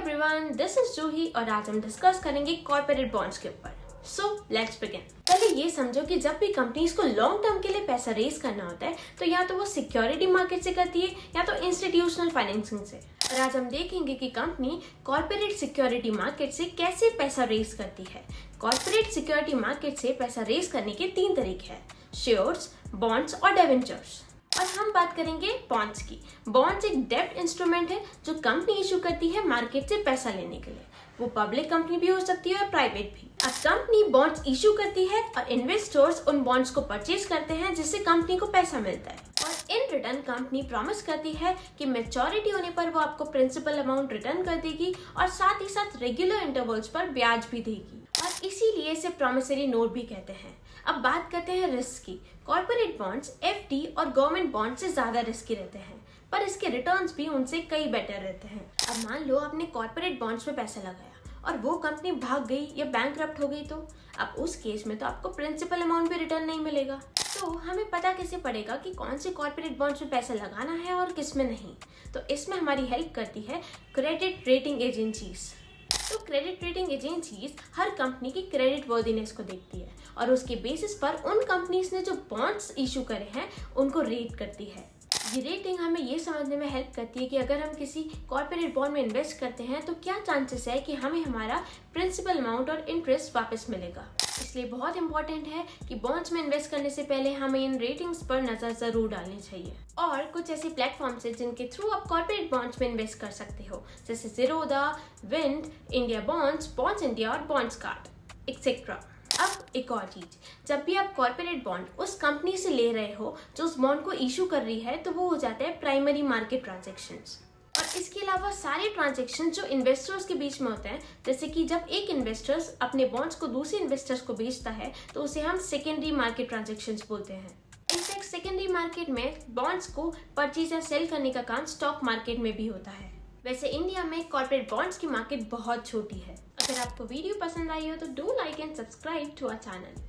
Everyone, this is जूही और आज हम डिस्कस करेंगे कॉर्पोरेट बॉन्ड्स के ऊपर। So let's begin. पहले ये समझो कि जब भी कंपनीज को लॉन्ग टर्म के लिए पैसा रेज करना होता है तो या तो वो सिक्योरिटी मार्केट से करती है या तो इंस्टीट्यूशनल फाइनेंसिंग से। और आज हम देखेंगे कि कंपनी कॉर्पोरेट सिक्योरिटी मार्केट से कैसे पैसा रेज करती है। कॉर्पोरेट सिक्योरिटी मार्केट से पैसा रेज करने के 3 तरीके हैं, शेयर्स, बॉन्ड्स और डिवेंचर्स। और हम बात करेंगे बॉन्ड्स की। बॉन्ड्स एक डेब्ट इंस्ट्रूमेंट है जो कंपनी इशू करती है मार्केट से पैसा लेने के लिए। वो पब्लिक कंपनी भी हो सकती है और प्राइवेट भी। अब कंपनी बॉन्ड्स इशू करती है और इन्वेस्टर्स उन बॉन्ड्स को परचेज करते हैं जिससे कंपनी को पैसा मिलता है। और इन रिटर्न कंपनी प्रॉमिस करती है कि मैच्योरिटी होने पर वो आपको प्रिंसिपल अमाउंट रिटर्न कर देगी और साथ ही साथ रेगुलर इंटरवल्स पर ब्याज भी देगी। और इसीलिए इसे प्रॉमिसरी नोट भी कहते हैं। अब बात करते हैं रिस्क की। कॉर्पोरेट बॉन्ड्स एफडी और गवर्नमेंट बॉन्ड से ज्यादा रिस्की रहते हैं, पर इसके रिटर्न्स भी उनसे कई बेटर रहते हैं। अब मान लो आपने कॉर्पोरेट बॉन्ड्स में पैसा लगाया और वो कंपनी भाग गई या बैंकरप्ट हो गई तो अब उस केस में तो आपको प्रिंसिपल अमाउंट भी रिटर्न नहीं मिलेगा। तो हमें पता कैसे पड़ेगा कि कौन से कॉर्पोरेट बॉन्ड्स में पैसा लगाना है और किस में नहीं? तो इसमें हमारी हेल्प करती है क्रेडिट रेटिंग एजेंसीज। तो क्रेडिट रेटिंग एजेंसीज हर कंपनी की क्रेडिट वर्दीनेस को देखती है और उसके बेसिस पर उन कंपनीज ने जो बॉन्ड्स इशू करे हैं उनको रेट करती है। ये रेटिंग हमें ये समझने में हेल्प करती है कि अगर हम किसी कॉर्पोरेट बॉन्ड में इन्वेस्ट करते हैं तो क्या चांसेस है कि हमें हमारा प्रिंसिपल अमाउंट और इंटरेस्ट वापस मिलेगा। इसलिए बहुत इंपॉर्टेंट है कि बॉन्ड्स में इन्वेस्ट करने से पहले हमें इन रेटिंग्स पर नजर जरूर डालनी चाहिए। और कुछ ऐसे प्लेटफॉर्म्स हैं जिनके थ्रू आप कॉर्पोरेट बॉन्ड्स में इन्वेस्ट कर सकते हो, जैसे Zerodha, wind, India bonds, bonds India और बॉन्ड्स कार्ड एक्सेट्रा। अब एक और चीज, जब भी आप कॉर्पोरेट बॉन्ड उस कंपनी से ले रहे हो जो उस बॉन्ड को इशू कर रही है तो वो हो जाता है प्राइमरी मार्केट ट्रांजैक्शंस। और इसके अलावा सारे ट्रांजैक्शन जो इन्वेस्टर्स के बीच में होते हैं, जैसे कि जब एक इन्वेस्टर्स अपने बॉन्ड्स को दूसरे इन्वेस्टर्स को बेचता है तो उसे हम सेकेंडरी मार्केट ट्रांजैक्शंस बोलते हैं। इनफैक्ट सेकेंडरी मार्केट में बॉन्ड्स को परचेज या सेल करने का काम स्टॉक मार्केट में भी होता है। वैसे इंडिया में कॉर्पोरेट बॉन्ड्स की मार्केट बहुत छोटी है। अगर आपको वीडियो पसंद आई हो तो do like and subscribe to our channel.